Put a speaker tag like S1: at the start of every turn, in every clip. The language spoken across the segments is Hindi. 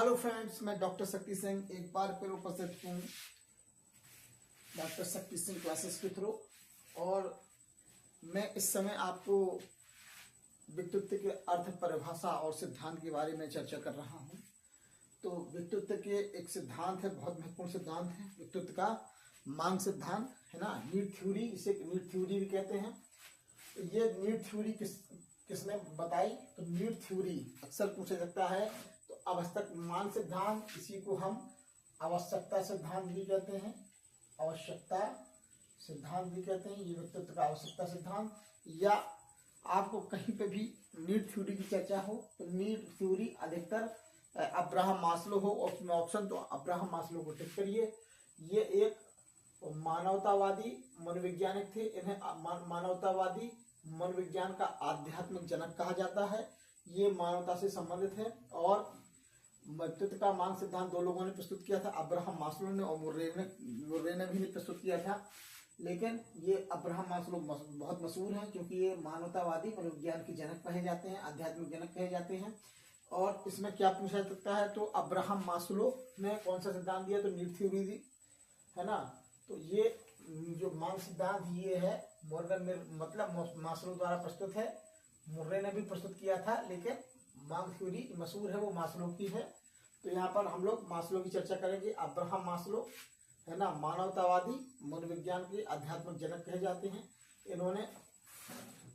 S1: हेलो फ्रेंड्स, मैं डॉक्टर शक्ति सिंह एक बार फिर उपस्थित हूँ डॉक्टर शक्ति सिंह क्लासेस के थ्रू। और मैं इस समय आपको व्यक्तित्व के अर्थ, परिभाषा और सिद्धांत के बारे में चर्चा कर रहा हूँ। तो व्यक्तित्व के एक सिद्धांत है, बहुत महत्वपूर्ण सिद्धांत है व्यक्तित्व का, मांग सिद्धांत है ना, नीड थ्योरी, इसे नीड थ्योरी भी कहते हैं। ये नीड थ्योरी किसने बताई? तो नीड थ्योरी अक्सर पूछा जाता है। तो आवश्यक मांग सिद्धांत, इसी को हम आवश्यकता सिद्धांत भी कहते हैं, आवश्यकता सिद्धांत भी कहते हैं। ये व्यक्तित्व का आवश्यकता सिद्धांत, या आपको कहीं पे भी नीड थ्योरी की चर्चा हो तो नीड थ्योरी अधिकतर अब्राहम मास्लो हो, और उसमें ऑप्शन तो अब्राहम मास्लो को टिक करिए। ये एक मानवतावादी मनोवैज्ञानिक थे। इन्हें मानवतावादी मनोविज्ञान का आध्यात्मिक जनक कहा जाता है। ये मानवता से संबंधित है। और व्यक्तित्व का मांग सिद्धांत दो लोगों ने प्रस्तुत किया था, अब्राहम मास्लो ने और मुर्रे ने भी प्रस्तुत किया था। लेकिन ये अब्राहम मास्लो बहुत मशहूर है, क्योंकि ये मानवतावादी मनोविज्ञान के जनक कहे जाते हैं, आध्यात्मिक जनक कहे जाते हैं। और इसमें क्या पूछा जा सकता है? तो अब्राहम मास्लो ने कौन सा सिद्धांत दिया? तो नीड थ्योरी दी, है ना। तो ये जो मांग सिद्धांत ये है मतलब मास्लो द्वारा प्रस्तुत है। मुर्रे ने भी प्रस्तुत किया था, लेकिन मांग थ्योरी मशहूर है, वो मास्लो की है। तो यहाँ पर हम लोग मास्लो की चर्चा करेंगे। अब्राहम मास्लो है ना, मानवतावादी मनोविज्ञान के आध्यात्मिक जनक कहे जाते हैं। इन्होंने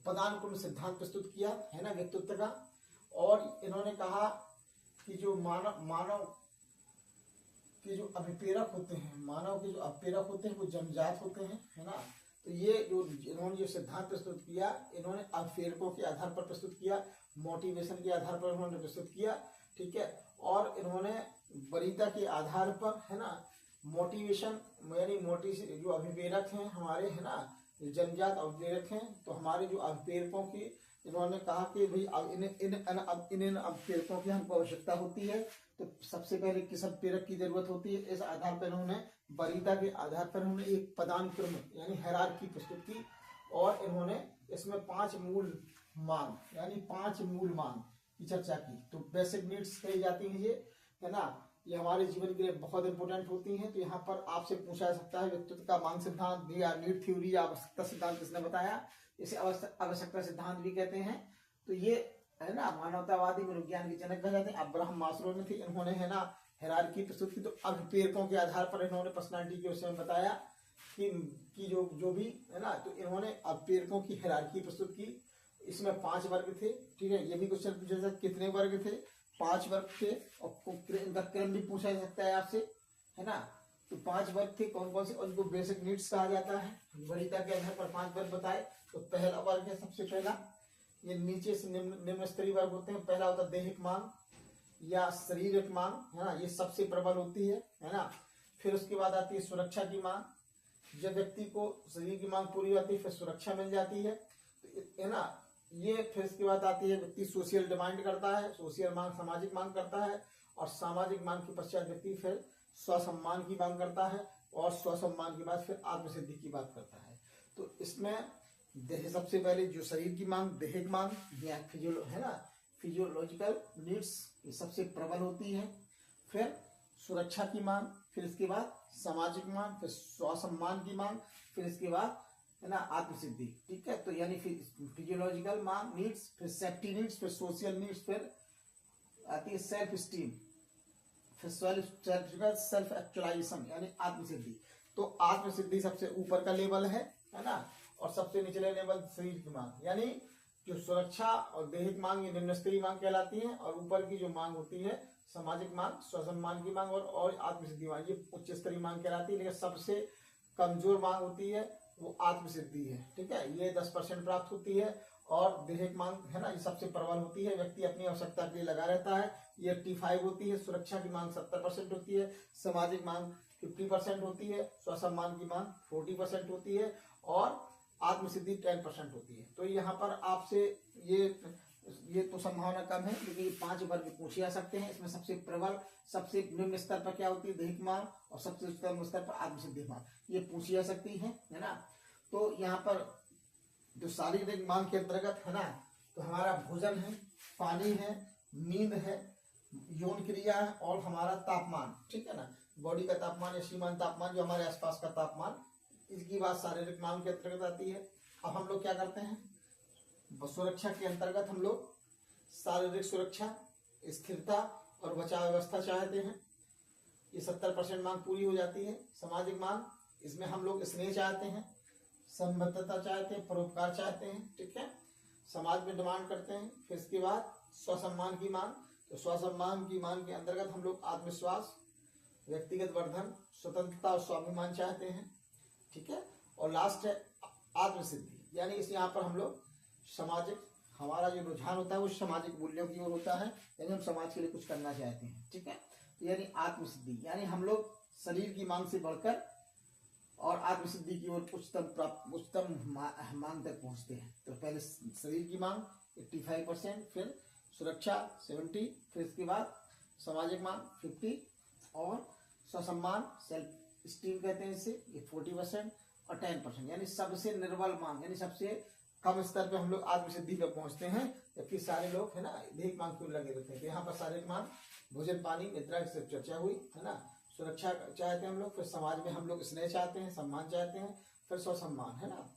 S1: पदानुक्रम सिद्धांत प्रस्तुत किया है ना व्यक्तित्व का। और इन्होंने कहा कि जो मानव के जो अभिप्रेरक होते हैं, मानव के जो अभिप्रेरक होते हैं वो जन्मजात होते हैं, है ना। तो ये जो इन्होंने जो सिद्धांत प्रस्तुत किया, इन्होंने अभिप्रेरकों के आधार पर प्रस्तुत किया, मोटिवेशन के आधार पर इन्होंने प्रस्तुत किया, ठीक है। और इन्होंने वरीयता के आधार पर, है ना, मोटिवेशन यानी जो अभिप्रेरक हैं हमारे, है ना, जन्मजात अभिप्रेरक हैं, तो हमारे जो अभिप्रेरकों की इन्होंने कहा कि भाई इन अभिप्रेरकों की हमको आवश्यकता होती है। तो सबसे पहले किस अभिप्रेरक की जरूरत होती है? इस आधार पर इन्होंने वरीयता के आधार पर इन्होंने एक पदानुक्रम यानी हायरार्की प्रस्तुत की। और इन्होंने इसमें 5 मूल मांग यानी 5 मूल मांग की चर्चा की। तो बेसिक नीड्स कही जाती हैं ये, है ना, ये हमारे जीवन के लिए बहुत इंपॉर्टेंट होती हैं। तो यहाँ पर आपसे पूछा जा सकता है व्यक्तित्व का मांग सिद्धांत या नीड थ्योरी या आवश्यकता सिद्धांत किसने बताया? इसे आवश्यकता सिद्धांत भी कहते हैं। तो ये है ना मानवतावादी मनोविज्ञान के जनक कहे जाते हैं, अब्राहम मास्लो ने थे। इन्होंने है ना हायरार्की प्रस्तुत की। तो अभिप्रेरकों के आधार पर इन्होंने पर्सनालिटी के विषय में बताया कि जो भी है ना, तो इन्होंने अभिप्रेरकों की हायरार्की प्रस्तुत की। इसमें 5 वर्ग थे, ठीक है। ये भी क्वेश्चन पूछा जा सकता है, कितने वर्ग थे? 5 वर्ग थे। और इनका क्रम भी पूछा जा सकता है आपसे, है ना। तो 5 वर्ग थे, कौन कौन से? और इनको बेसिक नीड्स कहा जाता है। वरीयता के आधार पर 5 वर्ग बताए। तो पहला वर्ग है सबसे पहला, ये नीचे से निम्न स्तरीय वर्ग होते हैं। पहला होता है दैहिक मांग या शारीरिक मांग, है ना, ये सबसे प्रबल होती है ना। फिर उसके बाद आती है सुरक्षा की मांग। जब व्यक्ति को शरीर की मांग पूरी होती है, फिर सुरक्षा मिल जाती है, है ना। ये फिर इसके बाद आती है व्यक्ति सोशल डिमांड करता है, सोशल मांग सामाजिक मांग करता है। और सामाजिक मांग के पश्चात व्यक्ति फिर स्वसम्मान की मांग करता है, और स्वसम्मान के बाद फिर आत्मसिद्धि की बात करता है। तो इसमें सबसे पहले जो शरीर की मांग, दैहिक मांग या फिजियोलॉजिकल नीड्स, ये सबसे प्रबल होती है। फिर सुरक्षा की मांग, फिर इसके बाद सामाजिक मांग, फिर स्वसम्मान की मांग, फिर इसके बाद है ना आत्मसिद्धि, ठीक है। तो यानी फिजियोलॉजिकल मांग नीड्स, फिर सेफ्टी नीड्स, फिर सोशल नीड्स, फिर आती है सेल्फ स्टीम, फिर सेल्फ एक्चुअलाइजेशन यानी आत्मसिद्धि। तो आत्मसिद्धि सबसे ऊपर का लेवल है ना। और सबसे निचले लेवल शरीर की मांग, यानी जो सुरक्षा और दैहिक मांग ये निम्न स्तरीय मांग कहलाती है। और ऊपर की जो मांग होती है सामाजिक मांग, स्वसम्मान की मांग और आत्मसिद्धि मांग, ये उच्च स्तरीय मांग कहलाती है। लेकिन सबसे कमजोर मांग होती है वो आत्मसिद्धि है, ठीक है। ये 10% प्राप्त होती है। और दैहिक मांग है ना, ये सबसे प्रबल होती है, व्यक्ति अपनी आवश्यकता के लिए लगा रहता है, ये 85 होती है। सुरक्षा की मांग 70% होती है, सामाजिक मांग 50% होती है, स्वसम्मान की मांग 40% होती है, और आत्मसिद्धि 10% होती है। तो यहाँ पर आपसे ये तो संभावना कम है, क्योंकि ये 5 वर्ग पूछे जा सकते हैं। इसमें सबसे प्रबल, सबसे निम्न स्तर पर क्या होती है? दैहिक मांग, और सबसे उच्चतम स्तर पर आत्मसिद्धि मांग, ये पूछी जा सकती है ना। तो यहाँ पर जो शारीरिक मांग के अंतर्गत है ना, तो हमारा भोजन है, पानी है, नींद है, यौन क्रिया है और हमारा तापमान, ठीक है ना, बॉडी का तापमान या सीमांत तापमान जो हमारे आसपास का तापमान, इसकी बात शारीरिक मांग के अंतर्गत आती है। अब हम लोग क्या करते हैं, सुरक्षा के अंतर्गत हम लोग शारीरिक सुरक्षा, स्थिरता और बचाव व्यवस्था चाहते हैं। ये 70% मांग पूरी हो जाती है। सामाजिक मांग, इसमें हम लोग स्नेह चाहते हैं, संबद्धता चाहते हैं, परोपकार चाहते हैं, ठीक है, समाज में डिमांड करते हैं। फिर इसके बाद स्वसम्मान की मांग, तो स्वसम्मान की मांग के अंतर्गत हम लोग आत्मविश्वास, व्यक्तिगत वर्धन, स्वतंत्रता और स्वाभिमान चाहते हैं, ठीक है। और लास्ट है आत्मसिद्धि, यानी इस यहाँ पर हम लोग सामाजिक, हमारा जो रुझान होता है वो सामाजिक मूल्यों की ओर होता है, यानी हम समाज के लिए कुछ करना चाहते हैं, ठीक है। यानी आत्मसिद्धि, यानी हम लोग शरीर की मांग से बढ़कर और आत्मसिद्धि की ओर उच्चतम मांग तक पहुंचते हैं। तो पहले शरीर की मांग 85%, फिर सुरक्षा 70, फिर इसके बाद सामाजिक मांग 50 और स्वसम्मान, सेल्फ स्टीम कहते हैं इसे, ये 40% और 10%, यानी सबसे निर्बल मांग, यानी सबसे कम स्तर पे हम लोग आत्मसिद्धि पे पहुंचते हैं। जबकि सारे लोग है ना दैहिक मांग क्यों लगे रहते हैं। तो यहाँ पर शारीरिक मांग, भोजन पानी निद्रा की चर्चा हुई है ना, सुरक्षा चाहते हैं हम लोग, फिर समाज में हम लोग स्नेह चाहते हैं, सम्मान चाहते हैं, फिर स्वसम्मान, है ना।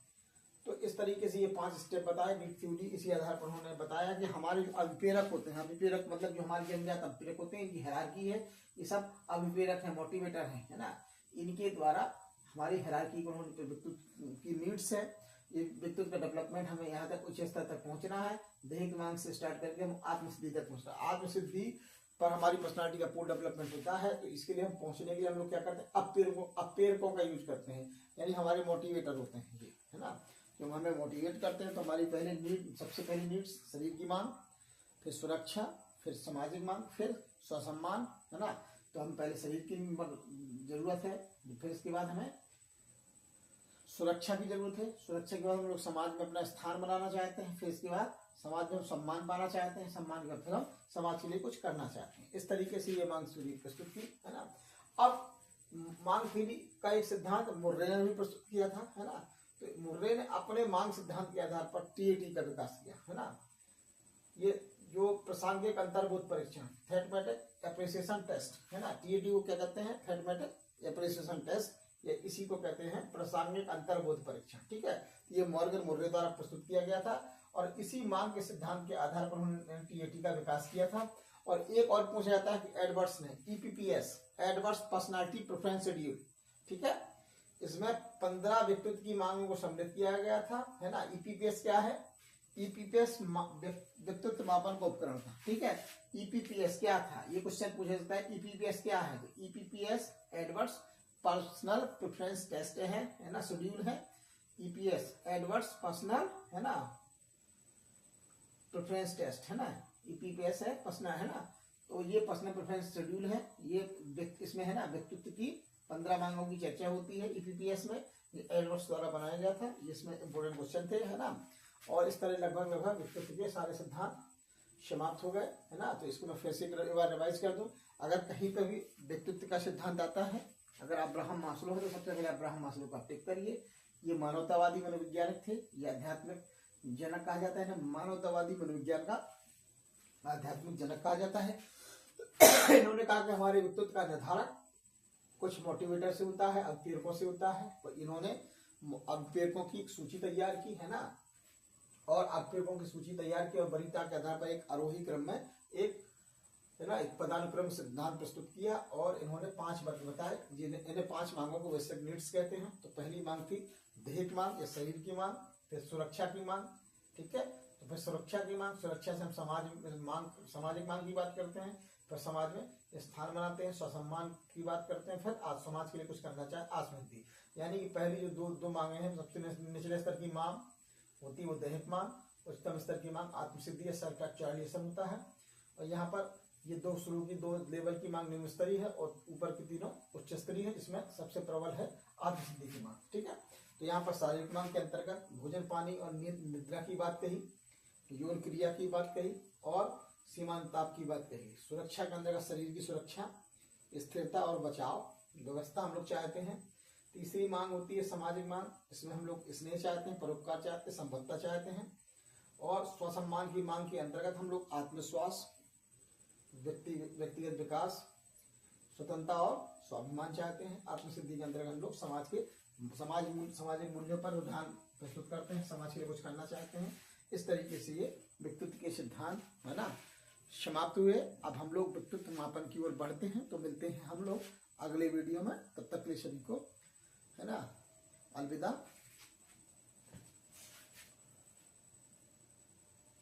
S1: तो इस तरीके से ये 5 स्टेप बताए नीड थ्योरी। इसी आधार पर उन्होंने बताया कि हमारे जो अभिप्रेरक होते हैं, अभिप्रेरक मतलब जो हमारे जन्मजात अभिप्रेरक होते हैं, इनकी हायरार्की है, ये सब अभिप्रेरक है, मोटिवेटर है ना। इनके द्वारा हमारी हायरार्की को की नीड्स है, ये व्यक्तित्व का डेवलपमेंट, हमें यहाँ तक उच्च स्तर तक पहुंचना है, दैहिक मांग से स्टार्ट करके हम आत्मसिद्धि तक पहुंचना है। आत्मसिद्धि पर हमारी पर्सनालिटी का पूर्ण डेवलपमेंट होता है। तो इसके लिए हम पहुंचने के लिए हम लोग क्या करते हैं, अप्रेरकों का यूज करते हैं, यानी हमारे मोटिवेटर होते हैं ये, है ना, जो हमें मोटिवेट करते हैं। तो हमारी पहले नीड, सबसे पहली नीड्स शरीर की मांग, फिर सुरक्षा, फिर सामाजिक मांग, फिर स्वसम्मान, है ना। तो हम पहले शरीर की जरूरत है, फिर इसके बाद हमें सुरक्षा की जरूरत है, सुरक्षा के बाद हम लोग समाज में अपना स्थान बनाना चाहते हैं, फिर इसके बाद समाज में हम सम्मान पाना चाहते हैं, सम्मान का फिर हम समाज के लिए कुछ करना चाहते हैं। इस तरीके से ये मांग थ्योरी प्रस्तुत की, है ना। अब मांग थ्योरी का एक सिद्धांत मुर्रे ने भी प्रस्तुत किया था, है ना। तो मुर्रे ने अपने मांग सिद्धांत के आधार पर TAT का विकास किया, है ना। ये जो प्रासंगिक अंतर्बोध परीक्षण, थैलेमेटिक एप्रिसिएशन टेस्ट, है ना, TAT को क्या कहते हैं, थैलेमेटिक एप्रिसिएशन टेस्ट, ये इसी को कहते हैं प्रासंगिक अंतर्बोध परीक्षण, ठीक है। ये मॉर्गन मुर्रे द्वारा प्रस्तुत किया गया था और इसी मांग के सिद्धांत के आधार पर उन्होंने TAT का विकास किया था। और एक और पूछा जाता है कि एडवर्ड्स ने EPPS, Edwards personality preference schedule, ठीक है, इसमें 15 व्यक्तित्व की मांगों को सम्मिलित किया गया था, है ना। EPPS क्या है, EPPS व्यक्तित्व मापन का उपकरण था, ठीक है। EPPS क्या था, ये क्वेश्चन पूछा जाता है, EPPS क्या है। तो EPPS Edwards personal preference test है ना, शेड्यूल है। EPS एडवर्ड्स पर्सनल, है ना, प्रेफरेंस टेस्ट, है ना, EPPS है पर्सनल, है ना। तो ये पर्सनल प्रेफरेंस शेड्यूल है, ये इसमें है ना व्यक्तित्व की 15 मांगों की चर्चा होती है EPPS में, ये एडवर्ड्स द्वारा बनाया गया था, जिसमें इंपोर्टेंट क्वेश्चन थे, है ना। और इस तरह लगभग व्यक्तित्व के सारे सिद्धांत समाप्त हो गए, है ना। तो इसको मैं फिर से एक बार रिवाइज कर दूं। अगर कहीं पर भी व्यक्तित्व का सिद्धांत आता है, अगर अब्राहम मास्लो है तो सबसे पहले अब्राहम मास्लो को आप टिक करिए। ये मानवतावादी मनोवैज्ञानिक थे, ये आध्यात्मिक जनक कहा जाता है ना, मानवतावादी मनोविज्ञान का आध्यात्मिक जनक कहा जाता है। इन्होंने कहा कि हमारे व्यक्तित्व का निर्धारण कुछ मोटिवेटर से होता है, अभिप्रेरकों से होता है। तो इन्होंने अभिप्रेरकों की एक सूची तैयार की, है ना, और अभिप्रेरकों की सूची तैयार की और वरीयता के आधार पर एक आरोही क्रम में एक, है ना, एक पदानुक्रम सिद्धांत प्रस्तुत किया। और इन्होंने 5 वर्ग बताए, जिन्हें इन्हें 5 मांगों को बेसिक नीड्स कहते हैं। तो पहली मांग थी दैहिक मांग या शरीर की मांग, फिर सुरक्षा की मांग, ठीक है। तो फिर सुरक्षा की मांग, सुरक्षा से हम सामाजिक मांग की बात करते हैं, फिर समाज में स्थान बनाते हैं, स्वसम्मान की बात करते हैं, फिर आज समाज के लिए कुछ करना चाहे आत्मसिद्धि। यानी कि पहली जो दो मांगे हैं, सबसे निचले स्तर की मांग होती है वो दैहिक मांग, उच्चतम स्तर की मांग आत्मसिद्धि या सेल्फ एक्चुअलाइजेशन होता है। और यहाँ पर ये शुरू की 2 लेवल की मांग निम्न स्तरीय है और ऊपर की 3 उच्च स्तरीय है, जिसमें सबसे प्रबल है आत्मसिद्धि की मांग, ठीक है। तो यहाँ पर शारीरिक मांग के अंतर्गत भोजन पानी और निद्रा की बात कही, यौन क्रिया की बात कही और सीमांत ताप की बात कही। सुरक्षा के अंतर्गत शरीर की सुरक्षा, स्थिरता और बचाव व्यवस्था हम लोग चाहते हैं। तीसरी मांग होती है सामाजिक मांग, इसमें हम लोग स्नेह चाहते हैं, परोपकार चाहते हैं, संबद्धता चाहते हैं। और स्वसम्मान की मांग के अंतर्गत हम लोग आत्मविश्वास, व्यक्तिगत विकास, स्वतंत्रता और स्वाभिमान चाहते हैं। आत्मसिद्धि के अंतर्गत हम लोग सामाजिक मूल्यों पर ध्यान प्रस्तुत करते हैं, समाज के लिए कुछ करना चाहते हैं। इस तरीके से ये व्यक्तित्व के सिद्धांत है ना समाप्त हुए। अब हम लोग व्यक्तित्व मापन की ओर बढ़ते हैं। तो मिलते हैं हम लोग अगले वीडियो में, तब तक के लिए सभी को है ना अलविदा।